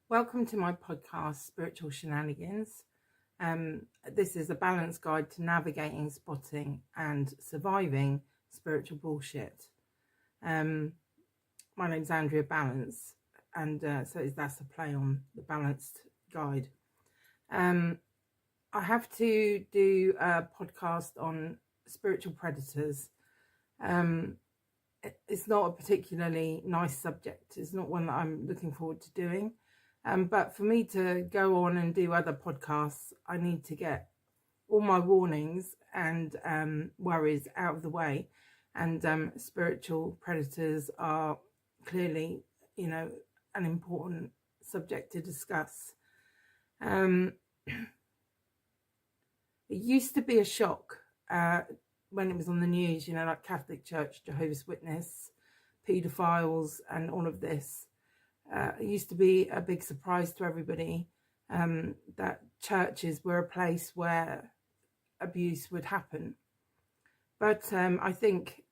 Welcome to my podcast, Spiritual Shenanigans. This is a balanced guide to navigating, spotting, and surviving spiritual bullshit. My name's Andrea Balance, and that's a play on the balanced guide. I have to do a podcast on spiritual predators. It's not a particularly nice subject. It's not one that I'm looking forward to doing. But for me to go on and do other podcasts, I need to get all my warnings and worries out of the way. And spiritual predators are clearly, an important subject to discuss. It used to be a shock when it was on the news, like Catholic Church, Jehovah's Witness, paedophiles, and all of this. It used to be a big surprise to everybody that churches were a place where abuse would happen. But I think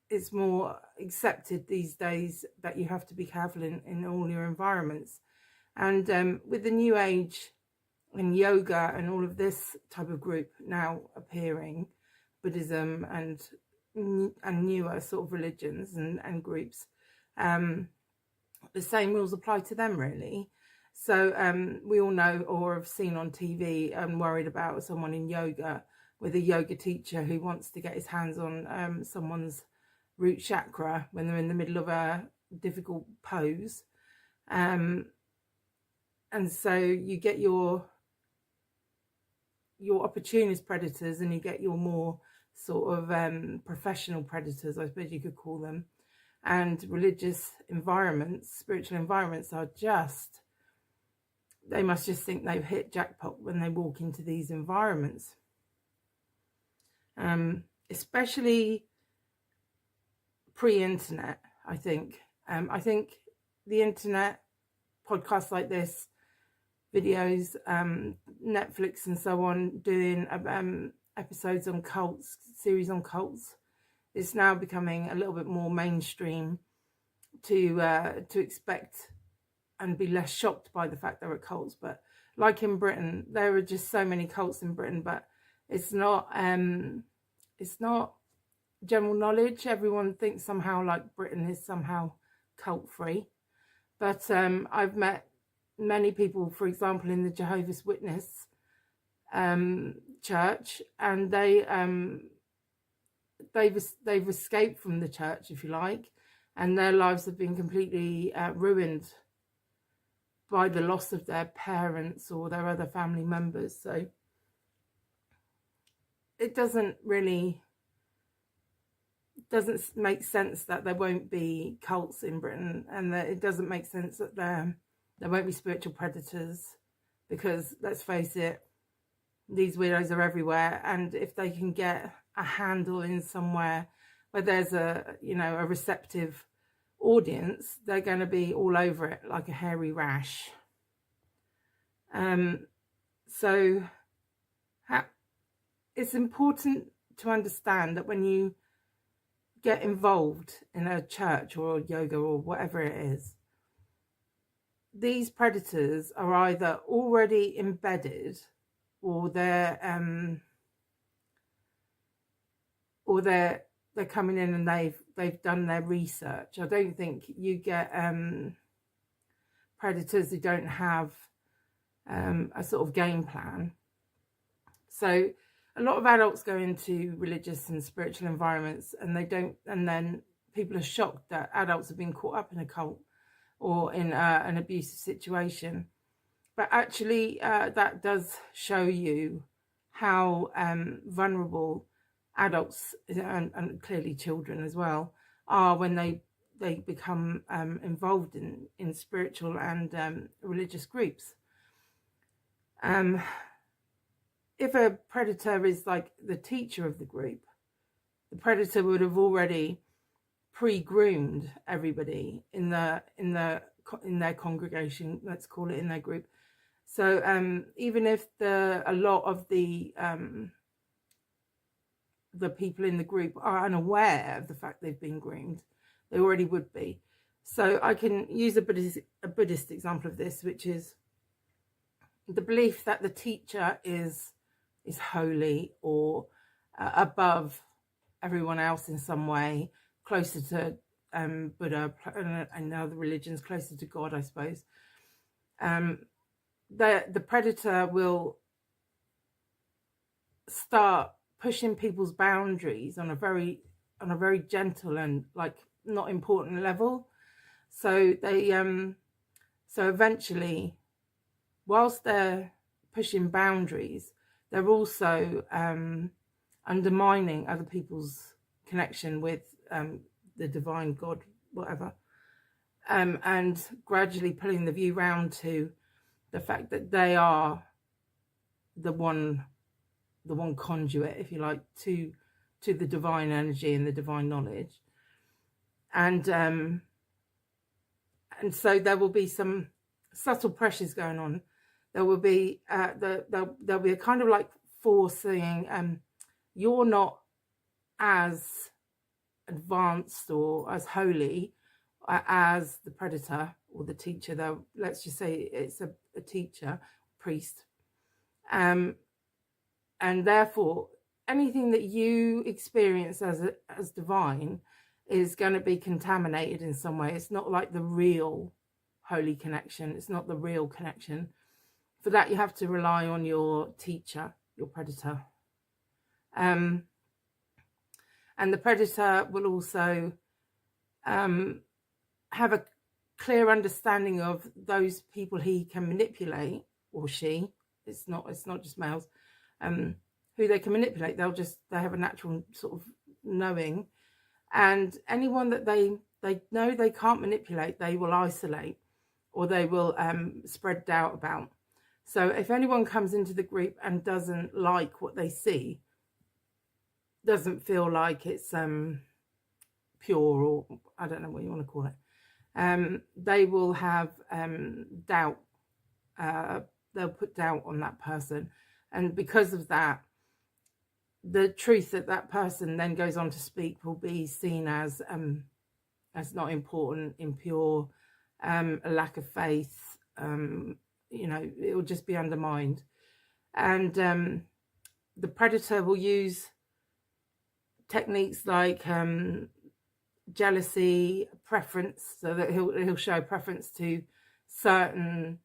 it's more accepted these days that you have to be careful in all your environments. And with the New Age and yoga and all of this type of group now appearing, Buddhism and newer sort of religions and groups, the same rules apply to them, really. So we all know or have seen on TV and worried about someone in yoga with a yoga teacher who wants to get his hands on someone's root chakra when they're in the middle of a difficult pose. And so you get your opportunist predators and you get your more sort of professional predators, I suppose you could call them. And religious environments, spiritual environments they must just think they've hit jackpot when they walk into these environments. Especially pre-internet, I think. I think the internet, podcasts like this, videos, Netflix and so on, doing episodes on cults, series on cults, it's now becoming a little bit more mainstream to expect and be less shocked by the fact there are cults. But like in Britain, there are just so many cults in Britain, but it's not general knowledge. Everyone thinks somehow like Britain is somehow cult free. But I've met many people, for example, in the Jehovah's Witness church, and they've escaped from the church, if you like, and their lives have been completely ruined by the loss of their parents or their other family members. So it doesn't make sense that there won't be cults in Britain, and that it doesn't make sense that there won't be spiritual predators, because let's face it, these weirdos are everywhere. And if they can get a handle in somewhere where there's a receptive audience, they're going to be all over it like a hairy rash. So it's important to understand that when you get involved in a church or yoga or whatever it is, these predators are either already embedded or they're coming in and they've done their research. I don't think you get predators who don't have a sort of game plan. So a lot of adults go into religious and spiritual environments and then people are shocked that adults have been caught up in a cult or in an abusive situation. But actually that does show you how vulnerable adults, and clearly children as well, are when they become involved in spiritual and religious groups. If a predator is like the teacher of the group, the predator would have already pre-groomed everybody in their congregation, let's call it, in their group. So even if a lot of the people in the group are unaware of the fact they've been groomed, they already would be. So I can use a Buddhist example of this, which is the belief that the teacher is holy, or above everyone else in some way, closer to Buddha and other religions, closer to God, I suppose. The predator will start pushing people's boundaries on a very gentle and like not important level. So they so eventually, whilst they're pushing boundaries, they're also undermining other people's connection with the divine God, whatever, and gradually pulling the view round to the fact that they are the one conduit, if you like, to the divine energy and the divine knowledge. And so there will be some subtle pressures going on. There will be there'll be a kind of like force saying, you're not as advanced or as holy as the predator or the teacher, though. Let's just say it's a teacher, priest, and therefore anything that you experience as divine is going to be contaminated in some way. It's not like the real holy connection. It's not the real connection. For that, you have to rely on your teacher, your predator. And the predator will also have a clear understanding of those people he can manipulate, or she. It's not just males. Who they can manipulate. They have a natural sort of knowing, and anyone that they know they can't manipulate, they will isolate, or they will spread doubt about. So if anyone comes into the group and doesn't like what they see, doesn't feel like it's pure, or I don't know what you want to call it, they will have doubt. They'll put doubt on that person, and because of that, the truth that person then goes on to speak will be seen as not important, impure, a lack of faith. It will just be undermined. And the predator will use techniques like jealousy, preference, so that he'll show preference to certain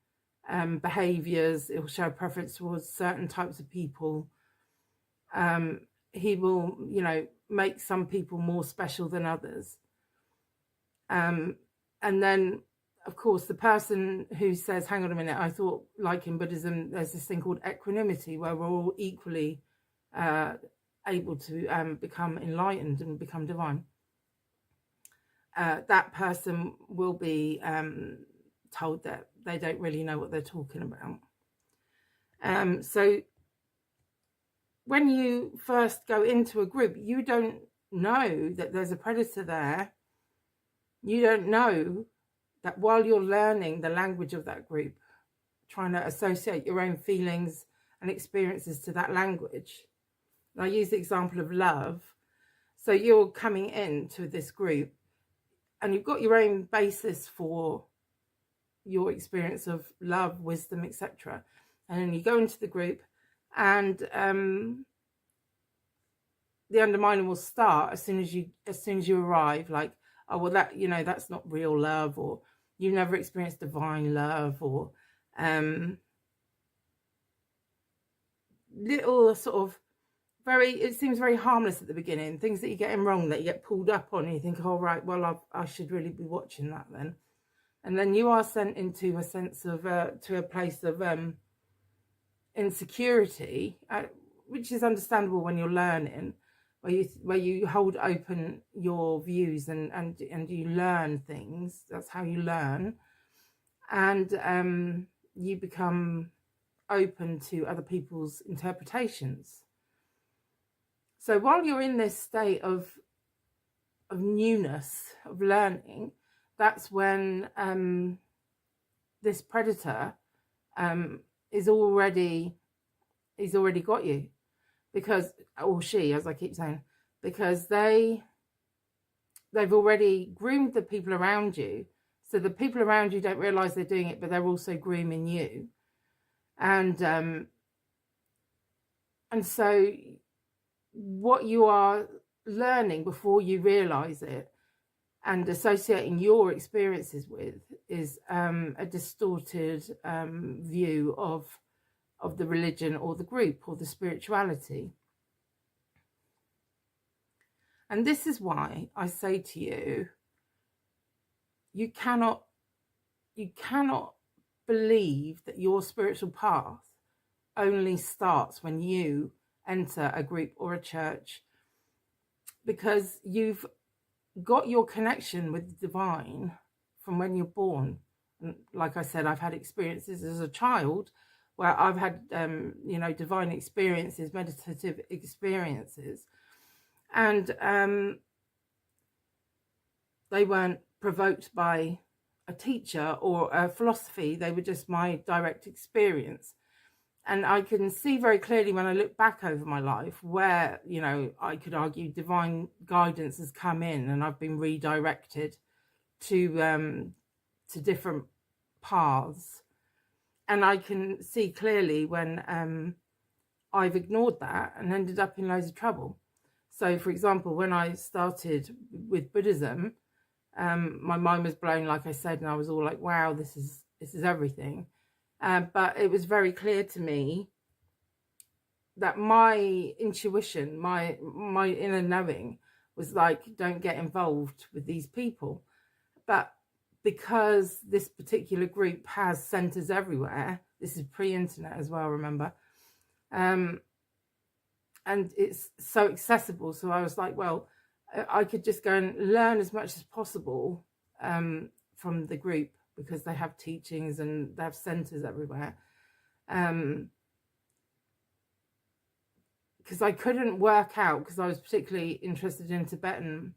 behaviors. He'll show preference towards certain types of people. He will, make some people more special than others. And then, of course, the person who says, hang on a minute, I thought, like in Buddhism, there's this thing called equanimity, where we're all equally able to become enlightened and become divine. That person will be told that they don't really know what they're talking about. So when you first go into a group, you don't know that there's a predator there. You don't know that while you're learning the language of that group, trying to associate your own feelings and experiences to that language. And I use the example of love. So you're coming into this group and you've got your own basis for your experience of love, wisdom, etc. And then you go into the group, and the undermining will start as soon as you arrive. Like, oh well, that's not real love, or you've never experienced divine love, or little sort of it seems very harmless at the beginning, things that you're getting wrong, that you get pulled up on, and you think, oh right, well I should really be watching that then. And then you are sent into a sense of to a place of insecurity, which is understandable when you're learning, where you hold open your views and you learn things. That's how you learn, and you become open to other people's interpretations. So while you're in this state of newness, of learning, that's when this predator he's already got you, because, or she, as I keep saying, because they they've already groomed the people around you. So the people around you don't realize they're doing it, but they're also grooming you. And so what you are learning before you realize it and associating your experiences with is a distorted view of the religion or the group or the spirituality. And this is why I say to you, you cannot believe that your spiritual path only starts when you enter a group or a church, because you've got your connection with the divine from when you're born. And like I said, I've had experiences as a child where I've had divine experiences, meditative experiences, and they weren't provoked by a teacher or a philosophy. They were just my direct experience. And I can see very clearly when I look back over my life where, I could argue divine guidance has come in and I've been redirected to different paths. And I can see clearly when I've ignored that and ended up in loads of trouble. So, for example, when I started with Buddhism, my mind was blown, like I said, and I was all like, wow, this is everything. But it was very clear to me that my intuition, my inner knowing was like, don't get involved with these people. But because this particular group has centers everywhere, this is pre-internet as well, remember, and it's so accessible. So I was like, well, I could just go and learn as much as possible from the group, because they have teachings and they have centers everywhere. Because I couldn't work out, because I was particularly interested in Tibetan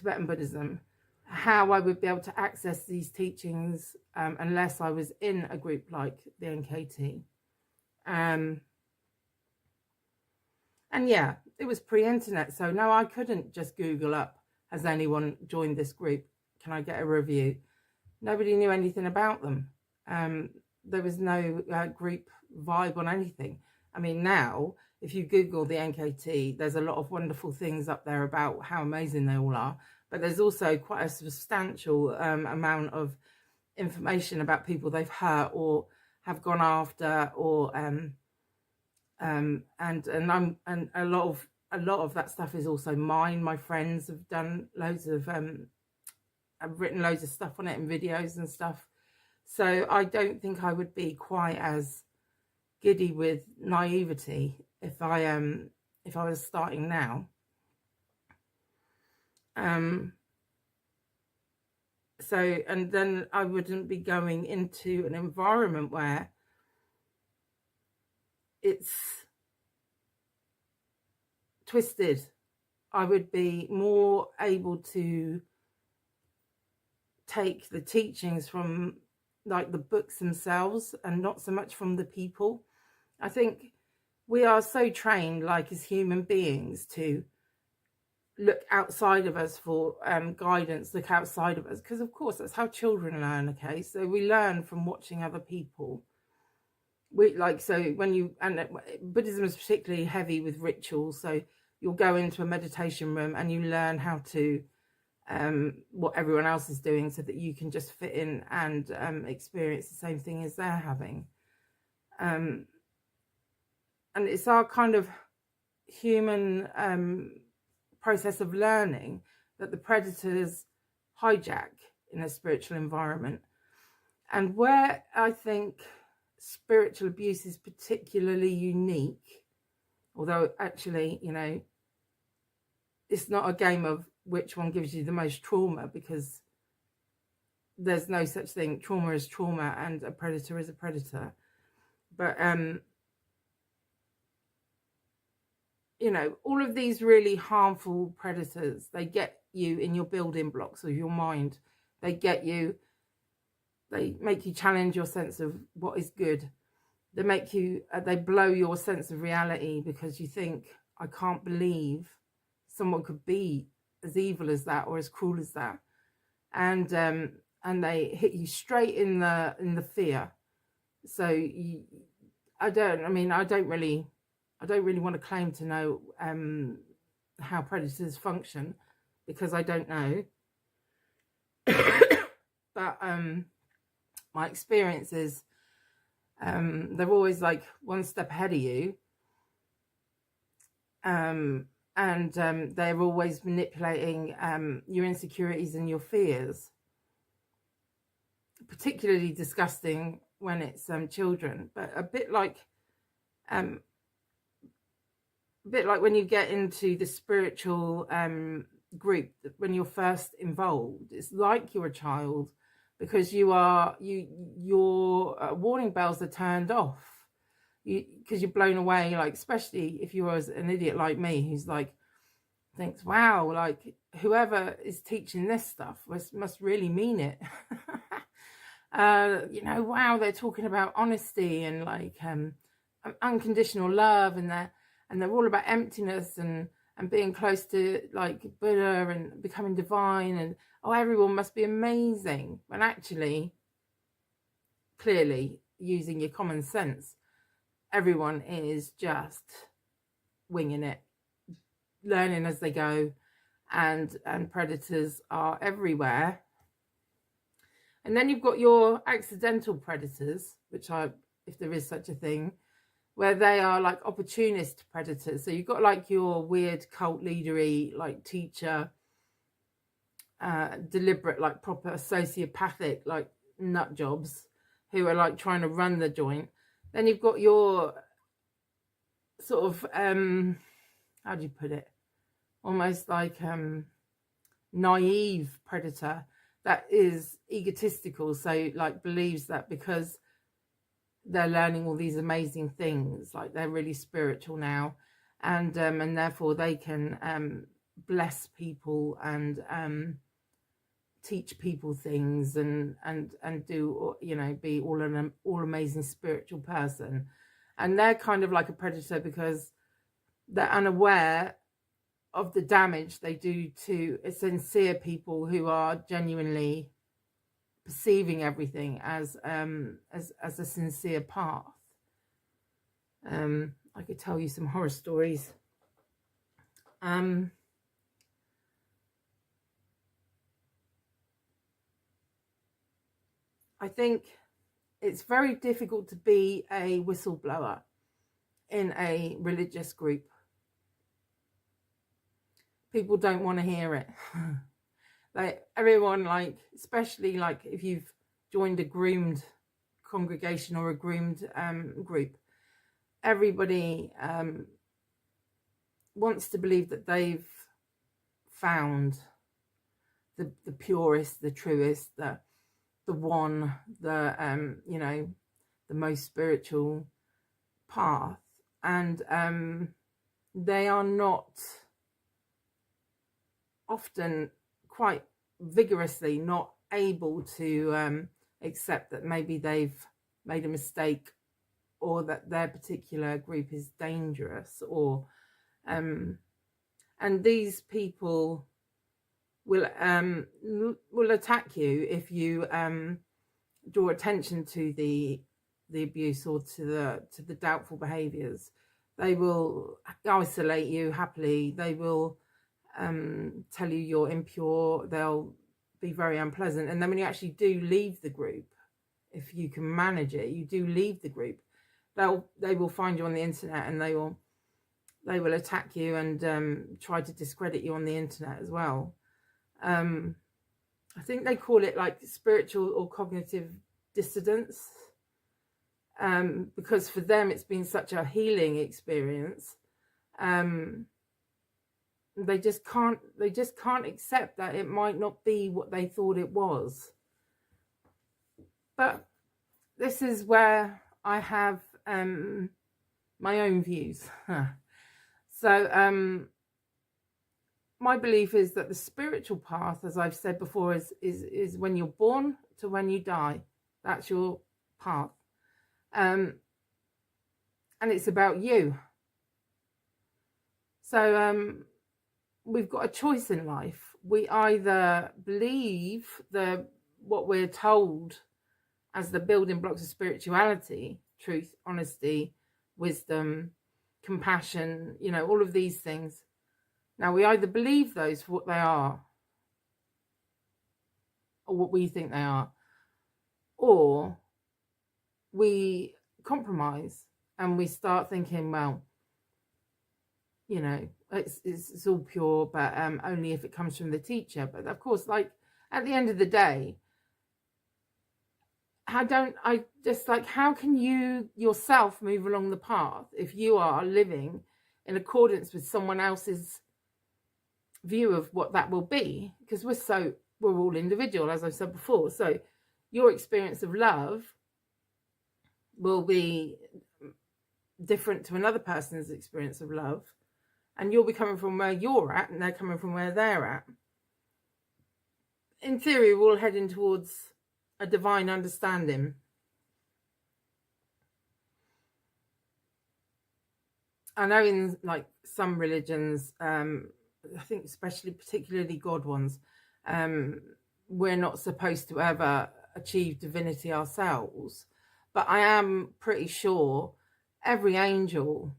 Buddhism, how I would be able to access these teachings unless I was in a group like the NKT. And yeah, it was pre-internet, so no, I couldn't just Google up, has anyone joined this group? Can I get a review? Nobody knew anything about them. There was no group vibe on anything. I mean, now, if you Google the NKT, there's a lot of wonderful things up there about how amazing they all are. But there's also quite a substantial amount of information about people they've hurt or have gone after, or and a lot of that stuff is also mine. My friends have done loads of I've written loads of stuff on it and videos and stuff. So I don't think I would be quite as giddy with naivety if I was starting now. So, and then I wouldn't be going into an environment where it's twisted. I would be more able to take the teachings from like the books themselves and not so much from the people. I think we are so trained, like as human beings, to look outside of us for guidance, look outside of us, because of course that's how children learn. Okay, so we learn from watching other people. Buddhism is particularly heavy with rituals, so you'll go into a meditation room and you learn how to what everyone else is doing so that you can just fit in and experience the same thing as they're having. And it's our kind of human process of learning that the predators hijack in a spiritual environment. And where I think spiritual abuse is particularly unique, although actually, it's not a game of which one gives you the most trauma, because there's no such thing. Trauma is trauma and a predator is a predator. But all of these really harmful predators, they get you in your building blocks of your mind. They make you challenge your sense of what is good. They blow your sense of reality, because you think, I can't believe someone could be as evil as that or as cruel as that, and they hit you straight in the fear. So I don't really want to claim to know how predators function, because I don't know. But my experience is they're always like one step ahead of you, and they're always manipulating your insecurities and your fears. Particularly disgusting when it's children, but a bit like when you get into the spiritual group, when you're first involved, it's like you're a child, because your warning bells are turned off, because you're blown away. Like, especially if you was an idiot like me, who's like thinks, wow, like whoever is teaching this stuff must really mean it. Wow, they're talking about honesty and like unconditional love, and they're all about emptiness and being close to like Buddha and becoming divine, and everyone must be amazing, when actually, clearly, using your common sense, everyone is just winging it, learning as they go, and predators are everywhere. And then you've got your accidental predators, which if there is such a thing, where they are like opportunist predators. So you've got like your weird cult leadery, like teacher, deliberate, like proper sociopathic, like nut jobs, who are like trying to run the joint. Then you've got your sort of, how do you put it? Almost like naive predator that is egotistical. So like believes that because they're learning all these amazing things, like they're really spiritual now, and therefore they can bless people and teach people things and do, be all amazing spiritual person. And they're kind of like a predator because they're unaware of the damage they do to sincere people who are genuinely perceiving everything as a sincere path. I could tell you some horror stories. I think it's very difficult to be a whistleblower in a religious group. People don't want to hear it. Like everyone, like especially like if you've joined a groomed congregation or a groomed group, everybody wants to believe that they've found the purest, the truest, the one, the most spiritual path, and they are not often quite vigorously not able to accept that maybe they've made a mistake, or that their particular group is dangerous, or and these people will attack you if you draw attention to the abuse or to the doubtful behaviors. They will isolate you happily. They will tell you you're impure. They'll be very unpleasant. And then when you actually do leave the group, if you can manage it, you do leave the group, they will find you on the internet, and they will attack you and try to discredit you on the internet as well. I think they call it like spiritual or cognitive dissidence, because for them it's been such a healing experience. They just can't accept that it might not be what they thought it was. But this is where I have my own views. So my belief is that the spiritual path, as I've said before, is when you're born to when you die. That's your path. And it's about you. So we've got a choice in life. We either believe what we're told as the building blocks of spirituality, truth, honesty, wisdom, compassion, all of these things. Now, we either believe those for what they are, or what we think they are, or we compromise and we start thinking, well, it's all pure, but only if it comes from the teacher. But of course, like, at the end of the day, how can you yourself move along the path if you are living in accordance with someone else's view of what that will be? Because we're all individual, as I said before. So your experience of love will be different to another person's experience of love, and you'll be coming from where you're at and they're coming from where they're at. In theory, we're all heading towards a divine understanding. I know in like some religions, I think particularly God ones, we're not supposed to ever achieve divinity ourselves, but I am pretty sure every angel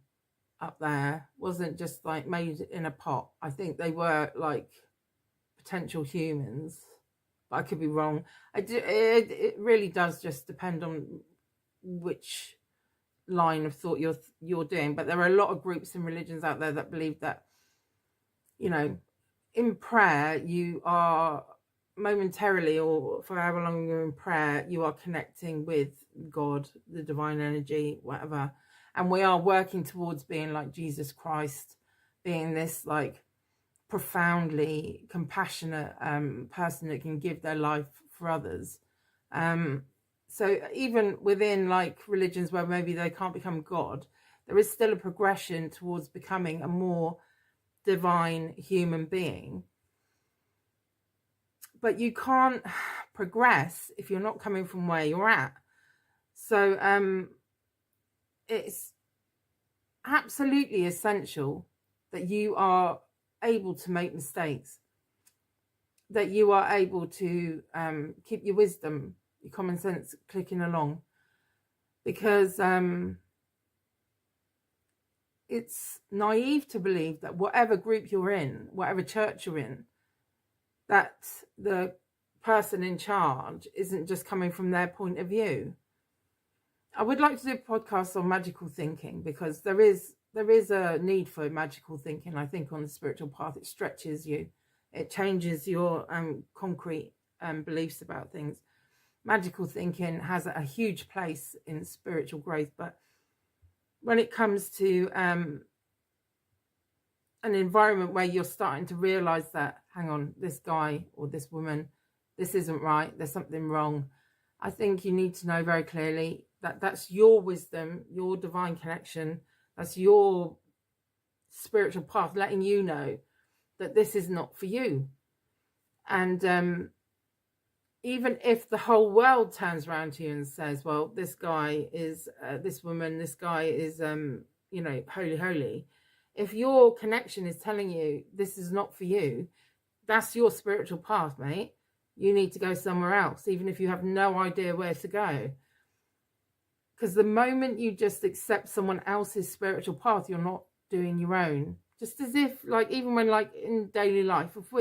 up there wasn't just like made in a pot. I think they were like potential humans, but I could be wrong. It really does just depend on which line of thought you're doing. But there are a lot of groups and religions out there that believe that, in prayer you are momentarily, or for however long you're in prayer, you are connecting with God, the divine energy, whatever, and we are working towards being like Jesus Christ, being this like profoundly compassionate person that can give their life for others. So even within like religions where maybe they can't become God, there is still a progression towards becoming a more divine human being. But you can't progress if you're not coming from where you're at. So it's absolutely essential that you are able to make mistakes, that you are able to keep your wisdom, your common sense clicking along, because it's naive to believe that whatever group you're in, whatever church you're in, that the person in charge isn't just coming from their point of view. I would like to do a podcast on magical thinking, because there is a need for magical thinking, I think, on the spiritual path. It stretches you. It changes your concrete beliefs about things. Magical thinking has a huge place in spiritual growth, but when it comes to an environment where you're starting to realize that, hang on, this guy or this woman, this isn't right, there's something wrong, I think you need to know very clearly that that's your wisdom, your divine connection, that's your spiritual path letting you know that this is not for you. And even if the whole world turns around to you and says, well, this guy is, this woman, this guy is, holy. If your connection is telling you this is not for you, that's your spiritual path, mate. You need to go somewhere else, even if you have no idea where to go. Because the moment you just accept someone else's spiritual path, you're not doing your own. Just as if, like, even when, like, in daily life, if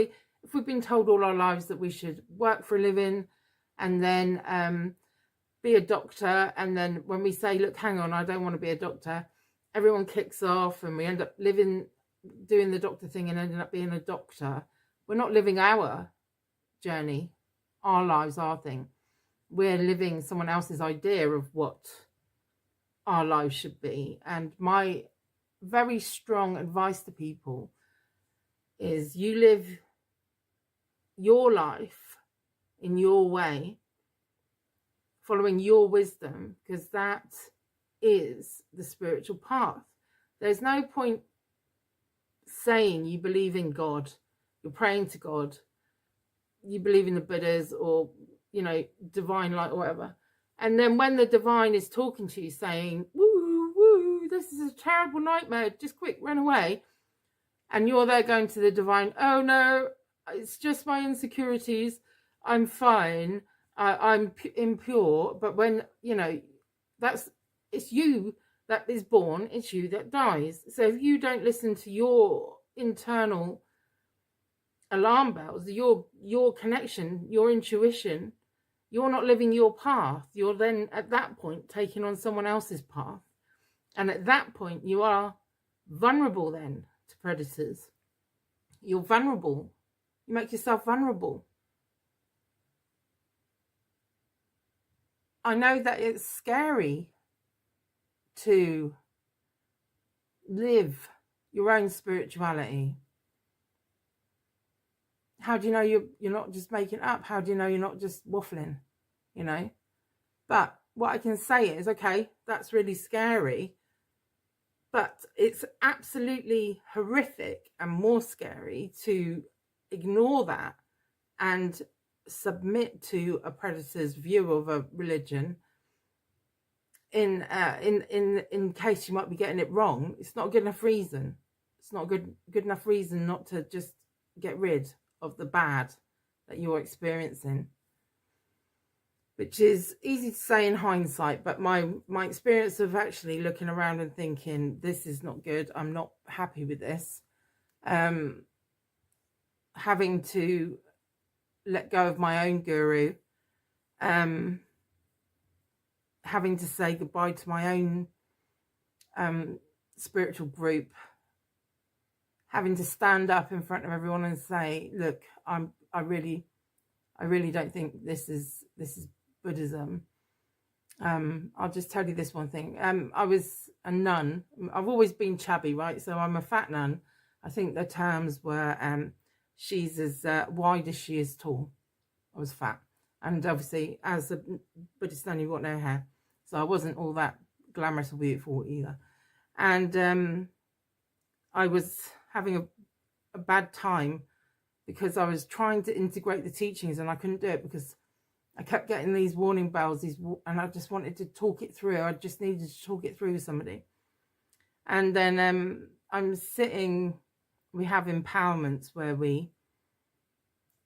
we've been told all our lives that we should work for a living and then be a doctor, and then when we say, look, hang on, I don't want to be a doctor, everyone kicks off and we end up doing the doctor thing and ending up being a doctor. We're not living our journey, our lives, our thing. We're living someone else's idea of what our lives should be. And my very strong advice to people is you live your life in your way, following your wisdom, because that is the spiritual path. There's no point saying you believe in God, you're praying to God, you believe in the Buddhas or, divine light or whatever. And then when the divine is talking to you saying, woo, this is a terrible nightmare, just quick, run away. And you're there going to the divine, oh no, it's just my insecurities, I'm fine, I'm impure. But when, you know, it's you that is born, it's you that dies. So if you don't listen to your internal alarm bells, your connection, your intuition, you're not living your path. You're then at that point taking on someone else's path. And at that point, you are vulnerable then to predators. You're vulnerable. You make yourself vulnerable. I know that it's scary to live your own spirituality. How do you know you're not just making it up? How do you know you're not just waffling, you know? But what I can say is, okay, that's really scary, but it's absolutely horrific and more scary to ignore that and submit to a predator's view of a religion in case you might be getting it wrong. It's not a good enough reason. It's not a good enough reason not to just get rid of the bad that you're experiencing, which is easy to say in hindsight. But my experience of actually looking around and thinking, this is not good, I'm not happy with this, having to let go of my own guru, having to say goodbye to my own spiritual group, having to stand up in front of everyone and say, look, I really don't think this is Buddhism. I'll just tell you this one thing. I was a nun. I've always been chubby, right? So I'm a fat nun. I think the terms were she's as wide as she is tall. I was fat. And obviously, as a Buddhist nun, you've got no hair. So I wasn't all that glamorous or beautiful either. And I was having a bad time because I was trying to integrate the teachings and I couldn't do it because I kept getting these warning bells, and I just wanted to talk it through. I just needed to talk it through with somebody. And then I'm sitting, we have empowerments where we,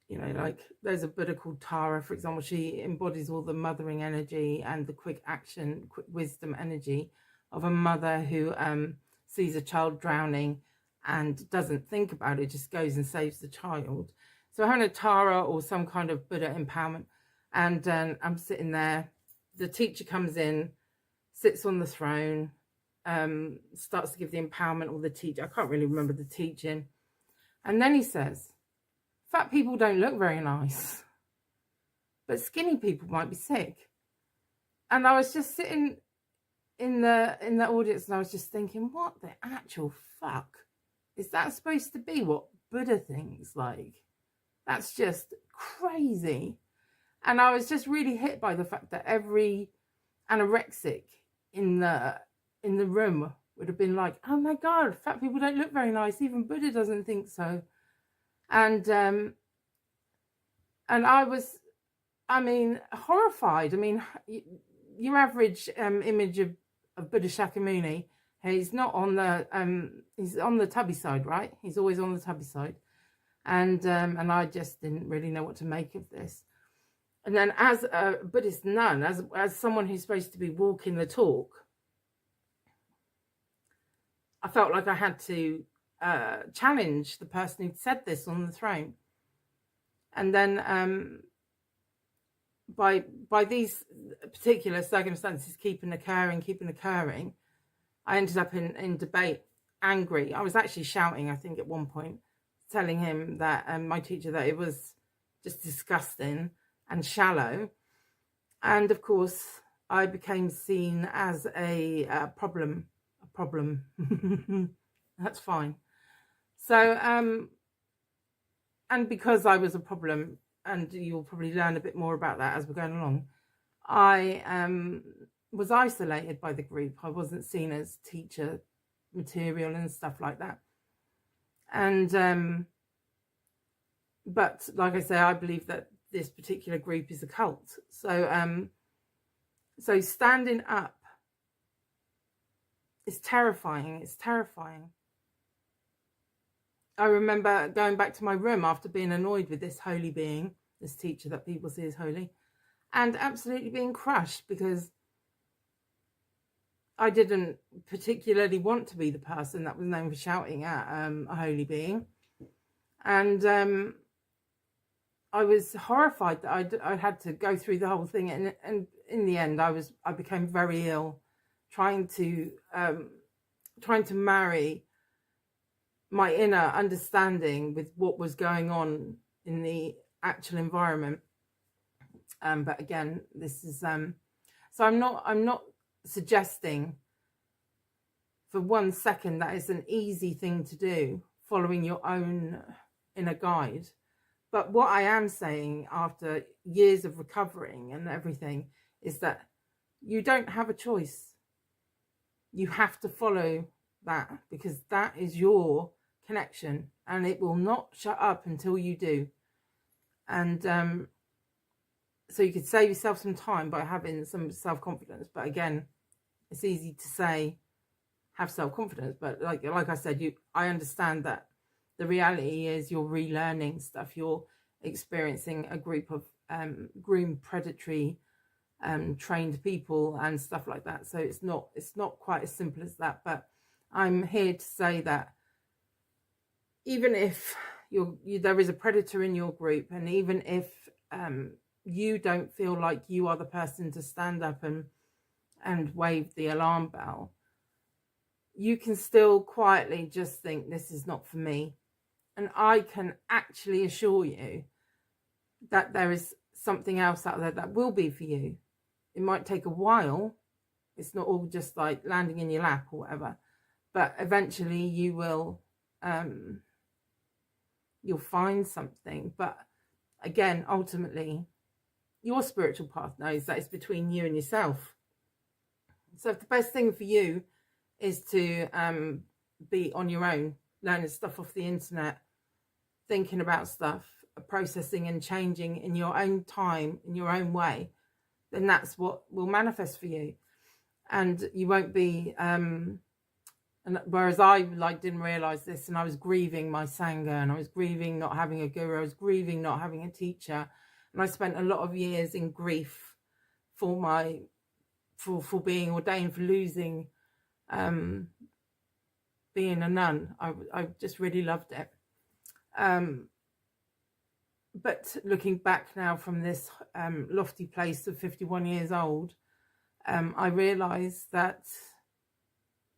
you know, like there's a Buddha called Tara, for example. She embodies all the mothering energy and the quick action, quick wisdom energy of a mother who sees a child drowning and doesn't think about it, just goes and saves the child. So having a Tara or some kind of Buddha empowerment, and I'm sitting there, the teacher comes in, sits on the throne, starts to give the empowerment, or the teacher, I can't really remember the teaching, and then he says, fat people don't look very nice, but skinny people might be sick. And I was just sitting in the audience and I was just thinking, what the actual fuck is that supposed to be what Buddha thinks? Like, that's just crazy. And I was just really hit by the fact that every anorexic in the room would have been like, oh my God, fat people don't look very nice. Even Buddha doesn't think so. And I was, I mean, horrified. I mean, your average image of Buddha Shakyamuni, he's not on the, he's on the tubby side, right? He's always on the tubby side. And I just didn't really know what to make of this. And then as a Buddhist nun, as someone who's supposed to be walking the talk, I felt like I had to challenge the person who'd said this on the throne. And then by these particular circumstances keeping occurring, I ended up in debate, angry. I was actually shouting, I think, at one point, telling him that, my teacher, that it was just disgusting and shallow. And of course, I became seen as a problem. That's fine. So, and because I was a problem, and you'll probably learn a bit more about that as we're going along, I was isolated by the group. I wasn't seen as teacher material and stuff like that. And but like I say, I believe that this particular group is a cult. So so standing up is terrifying. It's terrifying. I remember going back to my room after being annoyed with this holy being, this teacher that people see as holy, and absolutely being crushed because I didn't particularly want to be the person that was known for shouting at a holy being. And I was horrified that I had to go through the whole thing. And in the end, I became very ill, trying to marry my inner understanding with what was going on in the actual environment. But again, this is so I'm not suggesting for 1 second that it's an easy thing to do, following your own inner guide. But what I am saying, after years of recovering and everything, is that you don't have a choice. You have to follow that, because that is your connection, and it will not shut up until you do. And so you could save yourself some time by having some self-confidence. But again, it's easy to say have self-confidence, but like I said, I understand that the reality is you're relearning stuff. You're experiencing a group of groomed, predatory, trained people and stuff like that. So it's not quite as simple as that. But I'm here to say that even if there is a predator in your group, and even if you don't feel like you are the person to stand up and wave the alarm bell, you can still quietly just think, this is not for me. And I can actually assure you that there is something else out there that will be for you. It might take a while. It's not all just like landing in your lap or whatever, but eventually you will, you'll find something. But again, ultimately, your spiritual path knows that it's between you and yourself. So if the best thing for you is to be on your own, learning stuff off the internet, thinking about stuff, processing and changing in your own time, in your own way, then that's what will manifest for you. And you won't be and whereas I didn't realize this, and I was grieving my sangha, and I was grieving not having a guru, I was grieving not having a teacher, and I spent a lot of years in grief for being ordained, for losing being a nun. I just really loved it. But looking back now from this lofty place of 51 years old, I realised that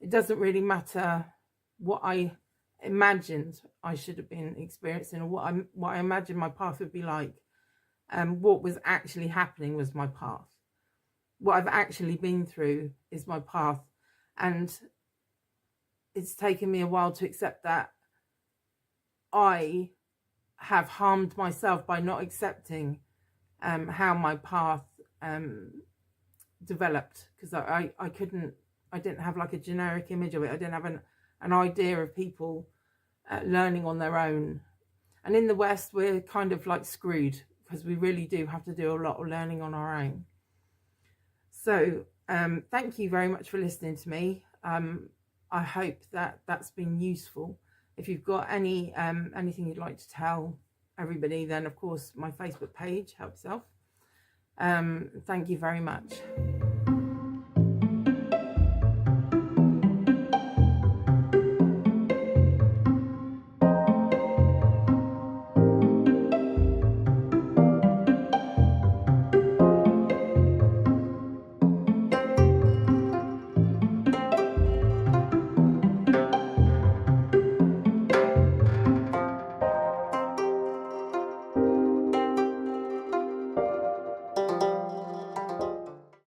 it doesn't really matter what I imagined I should have been experiencing, or what I imagined my path would be like. What was actually happening was my path. What I've actually been through is my path. And it's taken me a while to accept that I have harmed myself by not accepting how my path developed, because I didn't have like a generic image of it. I didn't have an idea of people learning on their own. And in the West, we're kind of like screwed, because we really do have to do a lot of learning on our own. So thank you very much for listening to me. I hope that that's been useful. If you've got anything you'd like to tell everybody, then of course my Facebook page, Help Yourself. Thank you very much.